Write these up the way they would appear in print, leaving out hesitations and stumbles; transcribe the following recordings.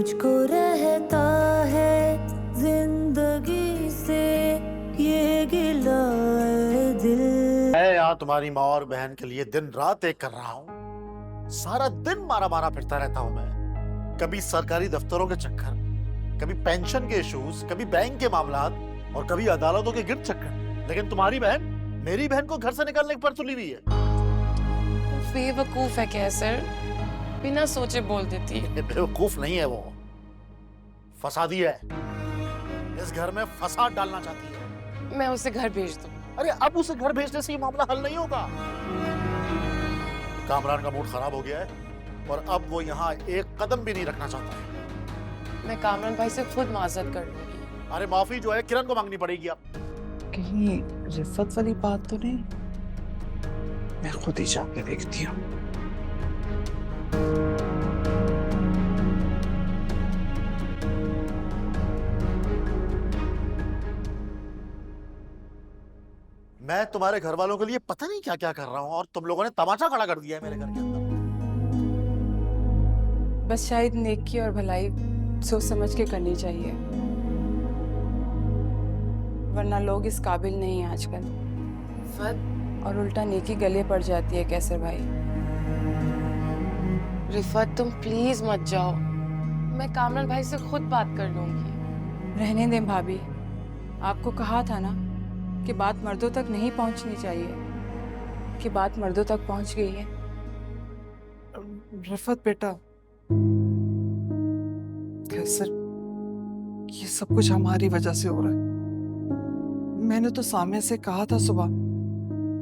मुझको रहता है जिंदगी से ये गिला है दिल। मैं यहाँ तुम्हारी माँ और बहन के लिए दिन रात एक कर रहा हूँ। सारा दिन मारा मारा फिरता रहता हूँ मैं। कभी सरकारी दफ्तरों के चक्कर, कभी पेंशन के इश्यूज, कभी बैंक के मामलात और कभी अदालतों के गिरद चक्कर। लेकिन तुम्हारी बहन, मेरी बहन को घर से निकालने पर तुली हुई है। बेवकूफ है कैसर, बिना सोचे बोल देती है। बेवकूफ नहीं है वो, फसादी है। इस घर में फसाद डालना चाहती है। मैं उसे घर भेज दूं। अरे अब उसे घर भेजने से ये मामला हल नहीं होगा। कामरान का मूड खराब हो गया है और अब वो यहाँ एक कदम भी नहीं रखना चाहता है। मैं कामरान भाई से खुद माजरत कर लूंगी। अरे माफी जो है किरण को मांगनी पड़ेगी अब। कहीं रिफत वाली बात तो नहीं? मैं खुद ही जाके देखती हूँ। मैं तुम्हारे घर वालों के लिए पता नहीं क्या क्या कर रहा हूँ और तुम लोगों ने तमाचा खड़ा कर दिया है मेरे घर के अंदर। बस शायद नेकी और भलाई सोच समझ के करनी चाहिए, वरना लोग इस काबिल नहीं हैं आजकल। और उल्टा नेकी गले पड़ जाती है कैसर भाई। रिफत तुम प्लीज मत जाओ, मैं कामरान भाई से खुद बात कर लूंगी। रहने दें भाभी, आपको कहा था ना कि बात मर्दों तक नहीं पहुंचनी चाहिए, कि बात मर्दों तक पहुंच गई है। रिफत बेटा, कैसर, ये सब कुछ हमारी वजह से हो रहा है। मैंने तो सामने से कहा था सुबह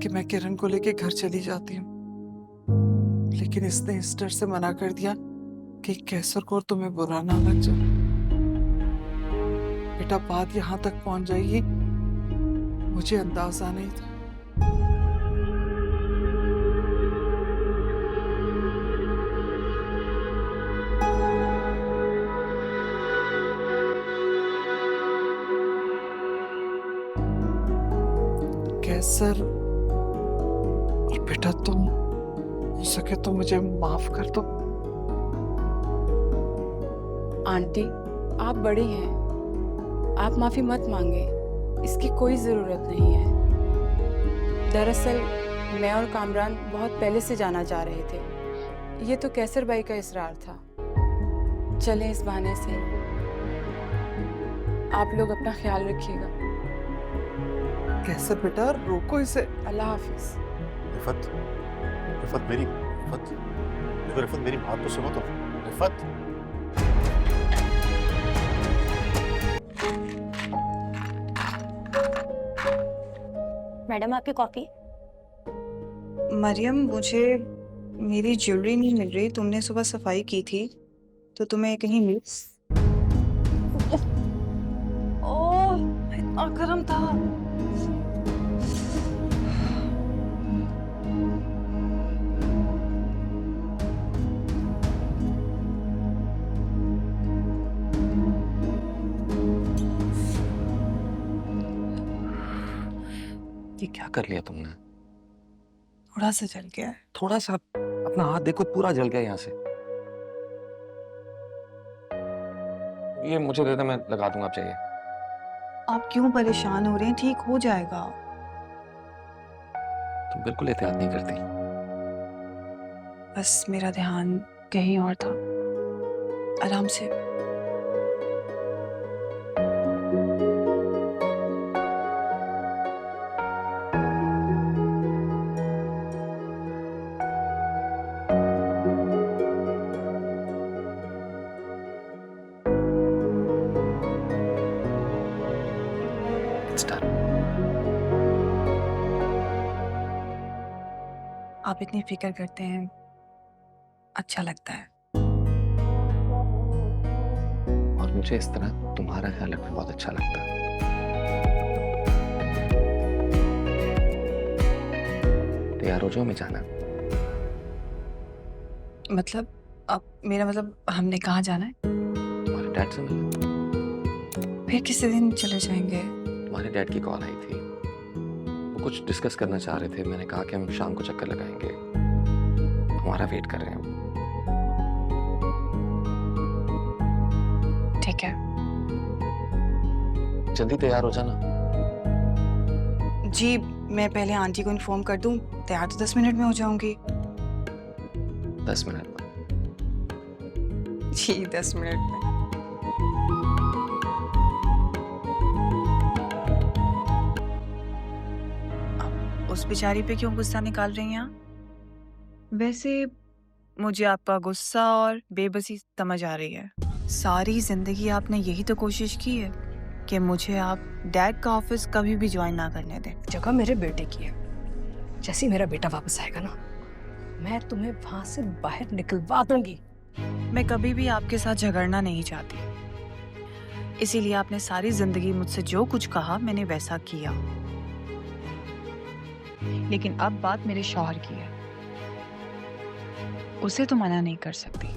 कि मैं किरण को लेके घर चली जाती हूँ, लेकिन इसने इस डर से मना कर दिया कि कैसर को और तुम्हें बुरा ना लग जाए। बेटा बात यहाँ तक पहुंच जाएगी मुझे अंदाजा नहीं था। कैसर और बेटा, तुम हो सके तो मुझे माफ कर दो। आंटी आप बड़ी हैं, आप माफी मत मांगे, इसकी कोई जरूरत नहीं है। दरअसल मैं और कामरान बहुत पहले से जाना चाह रहे थे, ये तो कैसर भाई का इसरार था। चलें इस बहाने से। आप लोग अपना ख्याल रखिएगा। कैसर बेटा, रोको इसे। अल्लाह हाफिज। रिफत, रिफत मेरी, रिफत, देखो रिफत मेरी बात तो सुनो तो। रिफत, मैडम आपकी कॉफी। मरियम, मुझे मेरी ज्वेलरी नहीं मिल रही। तुमने सुबह सफाई की थी तो तुम्हें कहीं मिली? ओह, इतना गर्म था। ये क्या कर लिया तुमने? थोड़ा सा जल गया है। थोड़ा सा? अपना हाथ देखो, पूरा जल गया यहाँ से। ये मुझे दे दे, मैं लगा दूंगा, आप चाहिए। आप क्यों परेशान हो रहे हैं? ठीक हो जाएगा। तुम बिल्कुल एहतियात नहीं करती। बस मेरा ध्यान कहीं और था। आराम से। It's done. आप इतनी फिक्र करते हैं, अच्छा लगता है। और मुझे इस तरह तुम्हारा ख्याल रखना बहुत अच्छा लगता है। तैयार हो जाओ, मैं जाना। मतलब अब मेरा मतलब हमने कहाँ जाना है? तुम्हारे डैड से मिलना। फिर किसी दिन चले जाएंगे। तुम्हारे डैड की कॉल आई थी, वो कुछ डिस्कस करना चाह रहे थे। मैंने कहा कि हम शाम को चक्कर लगाएंगे, हमारा वेट कर रहे हैं। जल्दी तैयार हो जाना। जी मैं पहले आंटी को इन्फॉर्म कर दूं, तैयार तो 10 मिनट में हो जाऊंगी। 10 मिनट में। जी 10 मिनट में। अब उस बेचारी पे क्यों गुस्सा निकाल रही हैं आप? वैसे मुझे आपका गुस्सा और बेबसी समझ आ रही है। सारी जिंदगी आपने यही तो कोशिश की है कि मुझे आप डैड का ऑफिस कभी भी ज्वाइन ना करने दें। जगह मेरे बेटे की है। जैसे ही मेरा बेटा वापस आएगा ना, मैं तुम्हें वहां से बाहर निकलवा दूंगी। मैं कभी भी आपके साथ झगड़ना नहीं चाहती, इसीलिए आपने सारी जिंदगी मुझसे जो कुछ कहा मैंने वैसा किया। लेकिन अब बात मेरे शौहर की है, उसे तो मना नहीं कर सकती।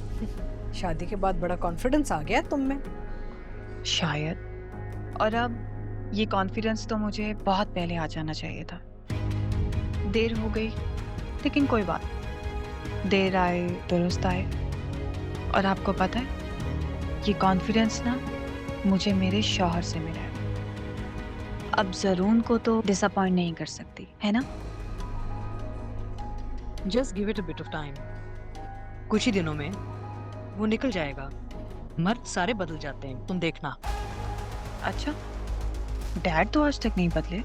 शादी के बाद बड़ा कॉन्फिडेंस आ गया तुम में। शायद। और अब ये कॉन्फिडेंस तो मुझे बहुत पहले आ जाना चाहिए था। देर हो गई, लेकिन कोई बात, देर आए दुरुस्त आए। और आपको पता है, ये कॉन्फिडेंस ना मुझे मेरे शौहर से मिला है। अब जरून को तो डिसअपॉइंट नहीं कर सकती, है ना? Just give it a bit of time. कुछ ही दिनों में वो निकल जाएगा। मर्द सारे बदल जाते हैं, तुम देखना। अच्छा, डैड तो आज तक नहीं बदले।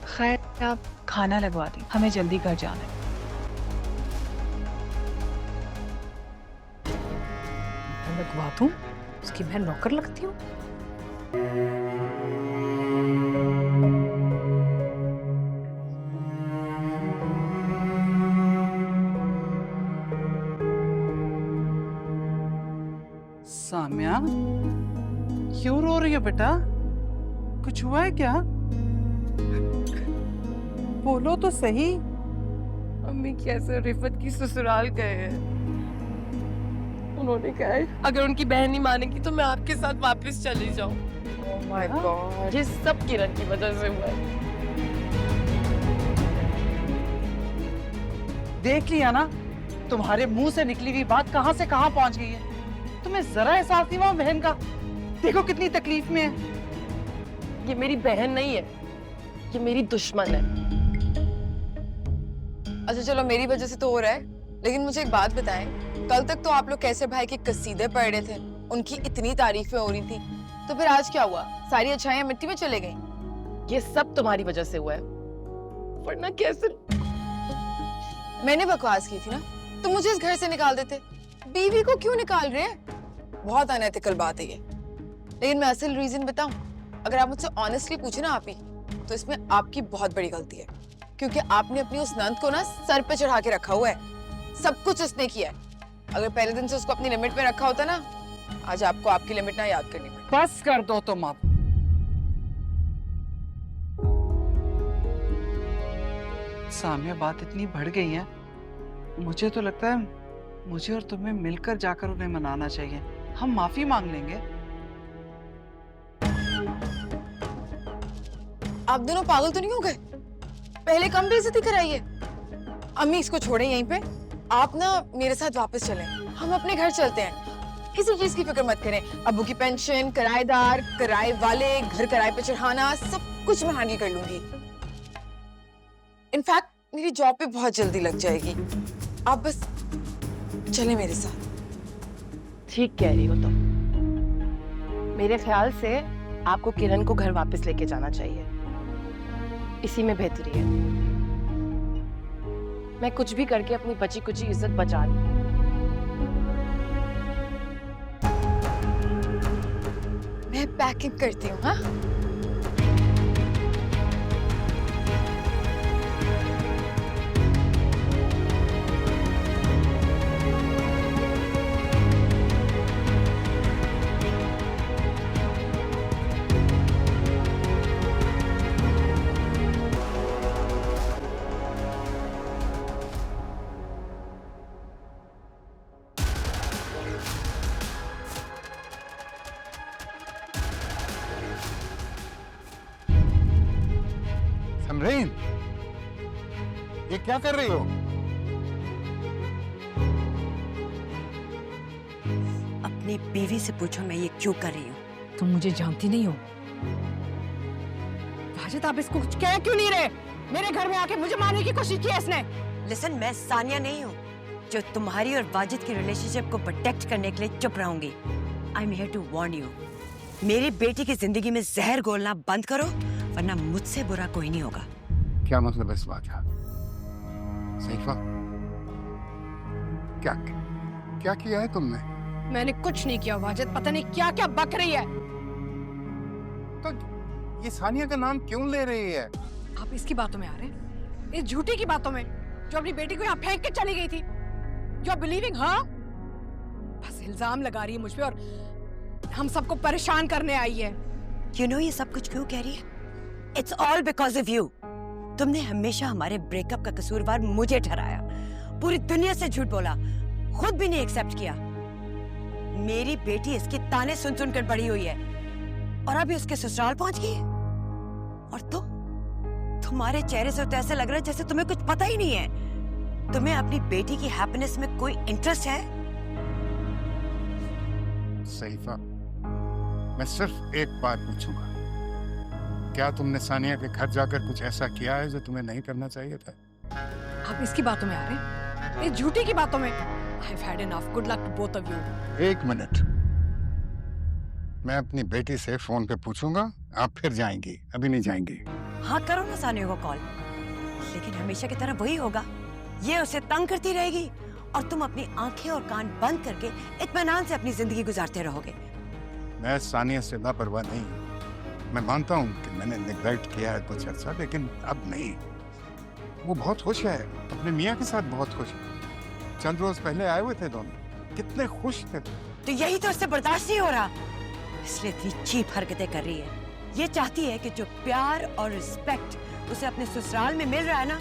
खैर, आप खाना लगवा दी, हमें जल्दी घर जाना है। मैं लगवा दूं? उसकी मैं नौकर लगती हूँ? साम्या, क्यों रो रही हो बेटा? कुछ हुआ है क्या? बोलो तो सही। अम्मी कैसे रिफत की ससुराल गए हैं। उन्होंने कहा है अगर उनकी बहन नहीं मानेगी तो मैं आपके साथ वापस चली जाऊं। ओह माय गॉड, ये सब किरण की वजह से हुआ है। देख लिया ना, तुम्हारे मुंह से निकली हुई बात कहां से कहां पहुंच गई है। तुम्हें जरा एहसास नहीं हुआ बहन का? देखो कितनी तकलीफ में है। ये मेरी बहन नहीं है, ये मेरी दुश्मन है। अच्छा चलो, मेरी वजह से तो हो रहा है, लेकिन मुझे एक बात बताएं, कल तक तो आप लोग कैसे भाई के कसीदे पढ़ रहे थे, उनकी इतनी तारीफें हो रही थी, तो फिर आज क्या हुआ? सारी अच्छाइयां मिट्टी में चले गई। ये सब तुम्हारी वजह से हुआ है, वरना कैसे? मैंने बकवास की थी ना, तो मुझे इस घर से निकाल देते। बीवी को क्यों निकाल रहे हैं? बहुत अनएथिकल बात है ये। लेकिन मैं असल रीजन बताऊं, अगर आप मुझसे ऑनेस्टली पूछे ना आप ही, तो इसमें आपकी बहुत बड़ी गलती है, क्योंकि आपने अपनी उस नंद को ना सर पे चढ़ा के रखा हुआ है। सब कुछ उसने किया है। अगर पहले दिन से उसको अपनी लिमिट में रखा होता ना, आज आपको आपकी लिमिट ना याद करनी पड़ती। बस कर दो तुम अब। साम्या, बात इतनी बढ़ गई है, मुझे तो लगता है मुझे और तुम्हें मिलकर जाकर उन्हें मनाना चाहिए। हम माफी मांग लेंगे। आप दोनों पागल तो नहीं हो गए? पहले कम बेइज्जती कराइए। अम्मी इसको छोड़े यहीं पे, आप ना मेरे साथ वापस चलें, हम अपने घर चलते हैं। किसी चीज की फिक्र मत करें। अब्बू की पेंशन, किराएदार, किराए वाले, घर किराए पे चढ़ाना, सब कुछ मैं हैंडल कर लूंगी। इनफैक्ट मेरी जॉब पे बहुत जल्दी लग जाएगी। आप बस चले मेरे साथ। ठीक कह रही हो तुम। मेरे ख्याल से आपको किरण को घर वापस लेके जाना चाहिए, इसी में बेहतरी है। मैं कुछ भी करके अपनी बची कुची इज्जत बचा लूं। मैं पैकिंग करती हूँ। हाँ, समरीन, ये क्या कर रही हो? अपनी बीवी से पूछो मैं ये क्यों कर रही हूँ। तुम मुझे जानती नहीं हो। वाजिद, आप इसको कुछ कह क्यों नहीं रहे? मेरे घर में आके मुझे मारने की कोशिश की है इसने। लिसन, मैं सानिया नहीं हूँ जो तुम्हारी और वाजिद की रिलेशनशिप को प्रोटेक्ट करने के लिए चुप रहूंगी। I am here to warn you. मेरी बेटी की जिंदगी में जहर घोलना बंद करो, वरना मुझसे बुरा कोई नहीं होगा। क्या मतलब इस बात का? सैफा, क्या क्या किया है तुमने? मैंने कुछ नहीं किया वाजिद, पता नहीं क्या क्या बक रही है। तो ये सानिया का नाम क्यों ले रही है? आप इसकी बातों में आ रहे हैं, इस झूठी की बातों में, जो अपनी बेटी को यहाँ फेंक के चली गई थी। यू आर बिलीविंग हर? बस इल्जाम लगा रही है मुझ पे और हम सबको परेशान करने आई है। You know ये सब कुछ क्यों कह रही है? It's all because of you. तुमने हमेशा हमारे ब्रेकअप का कसूरवार मुझे ठहराया, पूरी दुनिया से झूठ बोला, खुद भी नहीं एक्सेप्ट किया। मेरी बेटी इसके ताने सुन सुन कर बड़ी हुई है और अभी उसके ससुराल पहुंच गई है। और तुम्हारे चेहरे से तो ऐसा लग रहा है जैसे तुम्हें कुछ पता ही नहीं है। तुम्हें अपनी बेटी की हैप्पीनेस में कोई इंटरेस्ट है? सैफा, मैं सिर्फ एक बात पूछूंगा, क्या तुमने सानिया के घर जाकर कुछ ऐसा किया है जो तुम्हें नहीं करना चाहिए था? आप इसकी बातों में आ रहे हैं, इस झूठी की बातों में। I've had enough. Good luck to both of you. एक मिनट, मैं अपनी बेटी से फोन पे पूछूंगा, आप फिर जाएंगी? अभी नहीं जाएंगी? हाँ, करो ना सानिया को कॉल, लेकिन हमेशा की तरह वही होगा। ये उसे तंग करती रहेगी और तुम अपनी आंखें और कान बंद करके इत्मीनान से अपनी जिंदगी गुजारते रहोगे। मैं सानिया से लापरवाह नहीं हूँ। मैं मानता हूँ कि मैंने नेग्लेक्ट किया है कुछ अर्सा, लेकिन अब नहीं। वो बहुत खुश है, अपने मियाँ के साथ बहुत खुश है। चंद रोज पहले आए हुए थे दोनों, कितने खुश थे। तो यही तो उससे बर्दाश्त नहीं हो रहा, इसलिए इतनी चीप हरकतें कर रही है। ये चाहती है कि जो प्यार और रिस्पेक्ट उसे अपने ससुराल में मिल रहा है ना,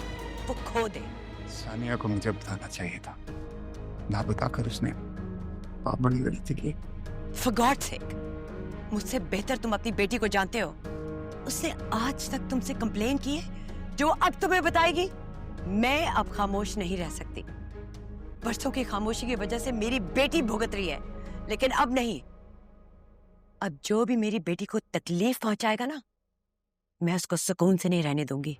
वो खो दे। सानिया को मुझे बताना चाहिए था, ना बताकर उसने बहुत बड़ी गलती की। For God's sake, मुझसे बेहतर तुम अपनी बेटी को जानते हो। उसने आज तक तुमसे कंप्लेन की है जो अब तुम्हें बताएगी। मैं अब खामोश नहीं रह सकती। बरसों की खामोशी की वजह से मेरी बेटी भुगत रही है, लेकिन अब नहीं। अब जो भी मेरी बेटी को तकलीफ पहुंचाएगा ना, मैं उसको सुकून से नहीं रहने दूंगी।